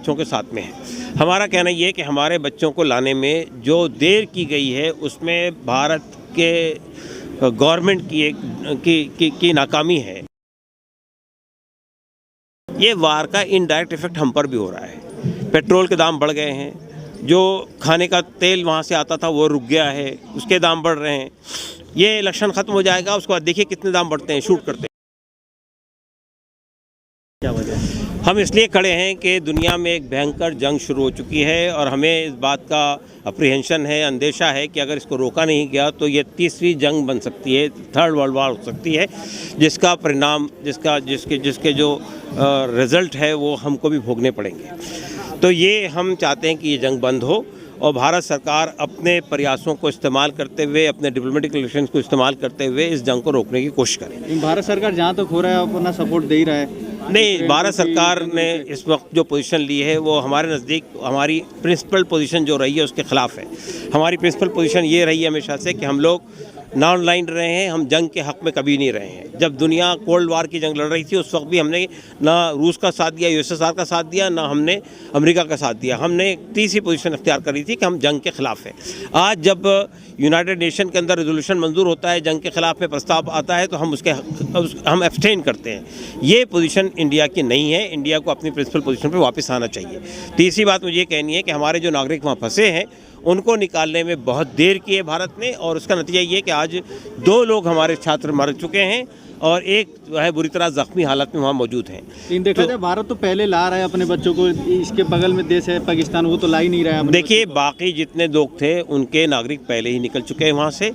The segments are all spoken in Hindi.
बच्चों के साथ में है। हमारा कहना ये है कि हमारे बच्चों को लाने में जो देर की गई है उसमें भारत के गवर्नमेंट की नाकामी है। ये वार का इनडायरेक्ट इफेक्ट हम पर भी हो रहा है। पेट्रोल के दाम बढ़ गए हैं, जो खाने का तेल वहाँ से आता था वो रुक गया है, उसके दाम बढ़ रहे हैं। ये इलेक्शन ख़त्म हो जाएगा, उसके बाद देखिए कितने दाम बढ़ते हैं, शूट करते हैं। क्या वजह है? हम इसलिए खड़े हैं कि दुनिया में एक भयंकर जंग शुरू हो चुकी है और हमें इस बात का अप्रीहेंशन है, अंदेशा है कि अगर इसको रोका नहीं गया तो ये तीसरी जंग बन सकती है, थर्ड वर्ल्ड वॉर हो सकती है, जिसका परिणाम जिसके जो रिज़ल्ट है वो हमको भी भोगने पड़ेंगे। तो ये हम चाहते हैं कि ये जंग बंद हो और भारत सरकार अपने प्रयासों को इस्तेमाल करते हुए, अपने डिप्लोमेटिक रिलेशंस को इस्तेमाल करते हुए इस जंग को रोकने की कोशिश करें। भारत सरकार जहाँ तक हो रहा है अपना सपोर्ट दे ही रहा है। नहीं, भारत सरकार ने इस वक्त जो पोजीशन ली है वो हमारे नज़दीक हमारी प्रिंसिपल पोजीशन जो रही है उसके ख़िलाफ़ है। हमारी प्रिंसिपल पोजीशन ये रही है हमेशा से कि हम लोग नॉन लाइन रहे हैं, हम जंग के हक़ में कभी नहीं रहे हैं। जब दुनिया कोल्ड वार की जंग लड़ रही थी उस वक्त भी हमने ना रूस का साथ दिया, यूएसएसआर का साथ दिया, ना हमने अमेरिका का साथ दिया। हमने एक तीसरी पोजीशन अख्तियार करी थी कि हम जंग के ख़िलाफ़ हैं। आज जब यूनाइटेड नेशन के अंदर रेजोल्यूशन मंजूर होता है, जंग के ख़िलाफ़ में प्रस्ताव आता है तो हम एब्सटेन करते हैं। ये पोजीशन इंडिया की नहीं है। इंडिया को अपनी प्रिंसिपल पोजीशन पर वापस आना चाहिए। तीसरी बात मुझे ये कहनी है कि हमारे जो नागरिक वहाँ फंसे हैं उनको निकालने में बहुत देर की है भारत ने, और उसका नतीजा ये है कि आज 2 लोग हमारे छात्र मर चुके हैं और एक जो है बुरी तरह जख्मी हालत में वहाँ मौजूद हैं। लेकिन देखा जाए भारत तो पहले ला रहा है अपने बच्चों को, इसके बगल में देश है पाकिस्तान, वो तो ला ही नहीं रहा है। देखिए, बाकी जितने लोग थे उनके नागरिक पहले ही निकल चुके हैं वहाँ से।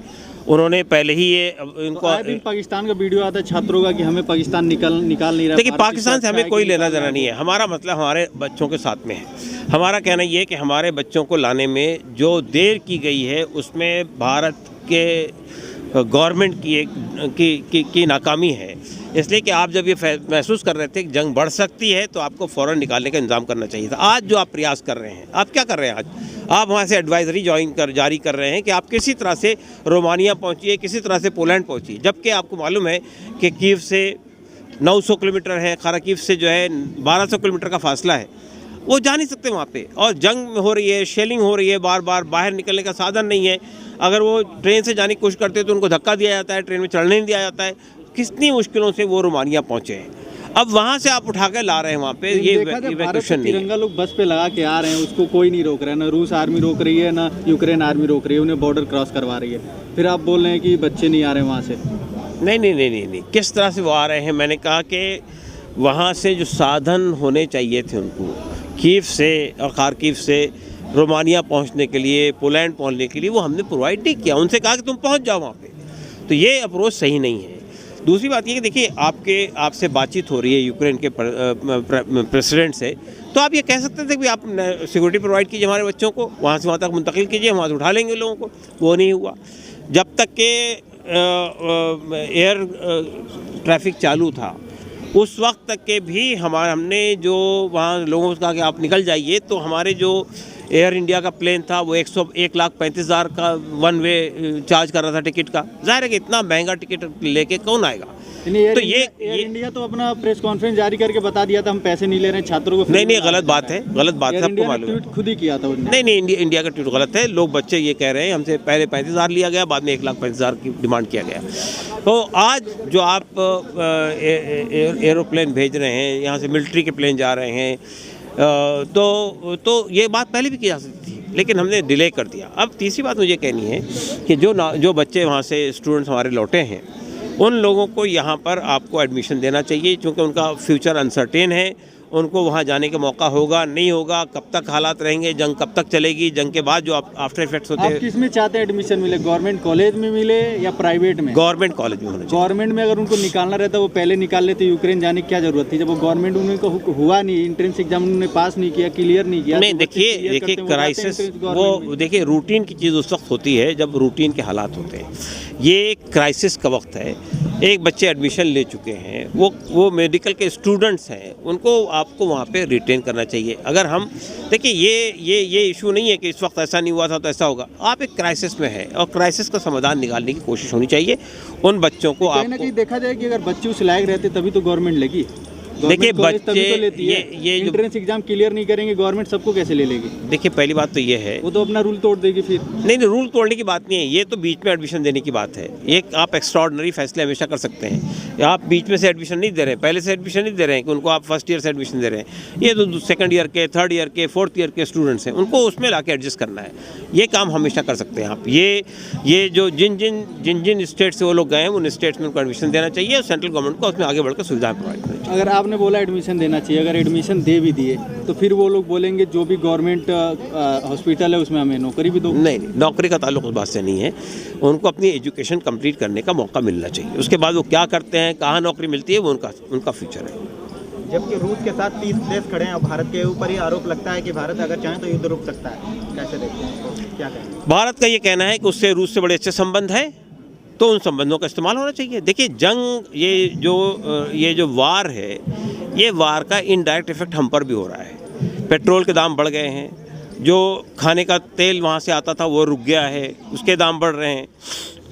उन्होंने पहले ही ये इनको पाकिस्तान का वीडियो आता है छात्रों का कि हमें पाकिस्तान निकाल नहीं रहा। देखिए, पाकिस्तान से हमें कोई लेना देना नहीं है। हमारा मतलब हमारे बच्चों के साथ में है। हमारा कहना ये है कि हमारे बच्चों को लाने में जो देर की गई है उसमें भारत के गवर्नमेंट की नाकामी है। इसलिए कि आप जब ये महसूस कर रहे थे कि जंग बढ़ सकती है तो आपको फ़ौरन निकालने का इंतज़ाम करना चाहिए था। आज जो आप प्रयास कर रहे हैं, आप क्या कर रहे हैं? आज आप वहाँ से एडवाइजरी जारी कर रहे हैं कि आप किसी तरह से रोमानिया पहुँचिए, किसी तरह से पोलैंड पहुँचिए, जबकि आपको मालूम है कि कीव से 900 किलोमीटर है, खार्किव से जो है 1200 किलोमीटर का फासला है। वो जा नहीं सकते वहाँ पे, और जंग हो रही है, शेलिंग हो रही है, बार बार बाहर निकलने का साधन नहीं है। अगर वो ट्रेन से जाने की कोशिश करते हैं तो उनको धक्का दिया जाता है, ट्रेन में चढ़ने नहीं दिया जाता है। कितनी मुश्किलों से वो रोमानिया पहुँचे हैं। अब वहाँ से आप उठा कर ला रहे हैं वहाँ पे, ये क्वेश्चन नहीं है। तिरंगा लोग बस पे लगा के आ रहे हैं, उसको कोई नहीं रोक रहा है, ना रूस आर्मी रोक रही है, ना यूक्रेन आर्मी रोक रही है, उन्हें बॉर्डर क्रॉस करवा रही है। फिर आप बोल रहे हैं कि बच्चे नहीं आ रहे हैं वहाँ से। नहीं, किस तरह से वो आ रहे हैं? मैंने कहा कि वहाँ से जो साधन होने चाहिए थे उनको, कीव से और खार्किव से रोमानिया पहुँचने के लिए, पोलैंड पहुँचने के लिए, वो हमने प्रोवाइड नहीं किया। उनसे कहा कि तुम पहुँच जाओ वहाँ पे। तो ये अप्रोच सही नहीं है। दूसरी बात ये कि देखिए, आपसे बातचीत हो रही है यूक्रेन के प्रेसिडेंट से, तो आप ये कह सकते थे कि आप सिक्योरिटी प्रोवाइड कीजिए हमारे बच्चों को, वहाँ से वहाँ तक मुंतकिल कीजिए, वहाँ से उठा लेंगे लोगों को। वो नहीं हुआ। जब तक के एयर ट्रैफिक चालू था उस वक्त तक के भी हमने जो वहाँ लोगों से कहा कि आप निकल जाइए, तो हमारे जो एयर इंडिया का प्लेन था वो 1,35,000 का वन वे चार्ज कर रहा था टिकट का। जाहिर है कि इतना महंगा टिकट लेके कौन आएगा? तो ये इंडिया तो अपना प्रेस कॉन्फ्रेंस जारी करके बता दिया था हम पैसे नहीं ले रहे हैं छात्रों को। नहीं, गलत बात है, आपको मालूम है। खुद ही किया था उन्होंने। नहीं, इंडिया का ट्वीट गलत है। लोग बच्चे ये कह रहे हैं हमसे पहले 35,000 लिया गया, बाद में 1,35,000 की डिमांड किया गया। तो आज जो आप एरोप्लेन भेज रहे हैं, यहाँ से मिलिट्री के प्लेन जा रहे हैं, तो ये बात पहले भी की जा सकती थी, लेकिन हमने डिले कर दिया। अब तीसरी बात मुझे कहनी है कि जो बच्चे वहाँ से स्टूडेंट्स हमारे लौटे हैं, उन लोगों को यहाँ पर आपको एडमिशन देना चाहिए, क्योंकि उनका फ्यूचर अनसर्टेन है। उनको वहाँ जाने का मौका होगा नहीं होगा, कब तक हालात रहेंगे, जंग कब तक चलेगी, जंग के बाद जो आफ्टर इफेक्ट्स होते हैं। आप किस में चाहते हैं एडमिशन मिले? गवर्नमेंट कॉलेज में मिले या प्राइवेट में? गवर्नमेंट कॉलेज में होना चाहिए। गवर्नमेंट में अगर उनको निकालना रहता वो पहले निकाल लेते, यूक्रेन जाने की क्या जरूरत थी? जब वो गवर्नमेंट उनको हुआ नहीं, एंट्रेंस एग्जाम उन्होंने पास नहीं किया, क्लियर नहीं किया। नहीं, देखिए क्राइसिस, वो देखिए रूटीन की चीज़ उस वक्त होती है जब रूटीन के हालात होते हैं। ये क्राइसिस का वक्त है। एक बच्चे एडमिशन ले चुके हैं, वो मेडिकल के स्टूडेंट्स हैं, उनको आपको वहाँ पे रिटेन करना चाहिए। अगर हम देखिए, ये इशू नहीं है कि इस वक्त ऐसा नहीं हुआ था तो ऐसा होगा। आप एक क्राइसिस में है और क्राइसिस का समाधान निकालने की कोशिश होनी चाहिए। उन बच्चों को कहीं ना कहीं देखा जाए कि अगर बच्चे उस लायक रहते तभी तो गवर्नमेंट लगी। देखिए कॉलेज तभी बच्चे तो लेती है, ये जो एंट्रेंस एग्जाम क्लियर नहीं करेंगे गवर्नमेंट सबको कैसे ले लेगी? देखिए पहली बात तो ये है, वो तो अपना रूल तोड़ देगी फिर। नहीं रूल तोड़ने की बात नहीं है, ये तो बीच में एडमिशन देने की बात है। एक आप एक्स्ट्राऑर्डिनरी फैसले हमेशा कर सकते हैं, आप बीच में से एडमिशन नहीं दे रहे हैं, पहले से एडमिशन नहीं दे रहे हैं कि उनको आप फर्स्ट ईयर से एडमिशन दे रहे हैं। ये तो सेकंड ईयर के, थर्ड ईयर के, फोर्थ ईयर के स्टूडेंट्स हैं, उनको उसमें ला के एडजस्ट करना है। ये काम हमेशा कर सकते हैं आप। ये जो जिन स्टेट से वो लोग गए हैं उन स्टेट्स में उनको एडमिशन देना चाहिए और सेंट्रल गवर्नमेंट को उसमें आगे बढ़कर सुविधाएं प्रोवाइड करनी चाहिए। अगर आपने बोला एडमिशन देना चाहिए, अगर एडमिशन दे भी दिए तो फिर वो लोग बोलेंगे जो भी गवर्नमेंट हॉस्पिटल है उसमें हमें नौकरी भी दो। नहीं, नौकरी का ताल्लुक उस बात से नहीं है। उनको अपनी एजुकेशन कंप्लीट करने का मौका मिलना चाहिए, उसके बाद वो क्या करते हैं, कहाँ नौकरी मिलती है, वो उनका फ्यूचर है। जबकि रूस के साथ 30 देश खड़े हैं और भारत के ऊपर ही आरोप लगता है कि भारत अगर चाहे तो युद्ध रुक सकता है, कैसे देखते हैं इसको, क्या कहें? भारत का ये कहना है कि उससे रूस से बड़े अच्छे संबंध हैं, तो उन संबंधों का इस्तेमाल होना चाहिए। देखिए जंग, ये जो वार है, ये वार का इनडायरेक्ट इफेक्ट हम पर भी हो रहा है। पेट्रोल के दाम बढ़ गए हैं, जो खाने का तेल वहाँ से आता था वो रुक गया है, उसके दाम बढ़ रहे हैं।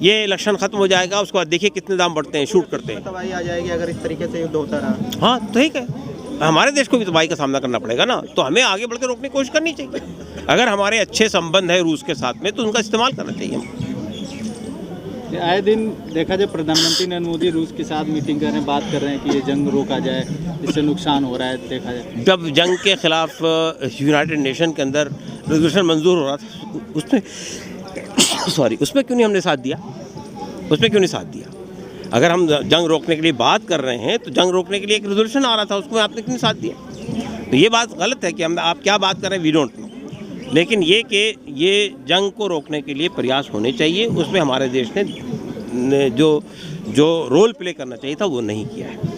ये इलेक्शन खत्म हो जाएगा, उसके बाद देखिए कितने दाम बढ़ते हैं, शूट करते हैं। तबाही आ जाएगी अगर इस तरीके से युद्ध होता रहा। हाँ तो ठीक है, हमारे देश को भी तबाही का सामना करना पड़ेगा ना, तो हमें आगे बढ़कर रोकने की कोशिश करनी चाहिए। अगर हमारे अच्छे संबंध है रूस के साथ में तो उनका इस्तेमाल करना चाहिए। आए दिन देखा जाए प्रधानमंत्री नरेंद्र मोदी रूस के साथ मीटिंग कर रहे हैं, बात कर रहे हैं कि ये जंग रोका जाए, इससे नुकसान हो रहा है। देखा जाए जब जंग के खिलाफ यूनाइटेड नेशन के अंदर रेजोल्यूशन मंजूर हो रहा था, उसमें क्यों नहीं हमने साथ दिया? उसमें क्यों नहीं साथ दिया? अगर हम जंग रोकने के लिए बात कर रहे हैं तो जंग रोकने के लिए एक रेजोल्यूशन आ रहा था, उसमें आपने क्यों नहीं साथ दिया? तो ये बात गलत है कि आप क्या बात कर रहे हैं, वी डोंट नो। लेकिन ये कि ये जंग को रोकने के लिए प्रयास होने चाहिए, उसमें हमारे देश ने जो रोल प्ले करना चाहिए था वो नहीं किया है।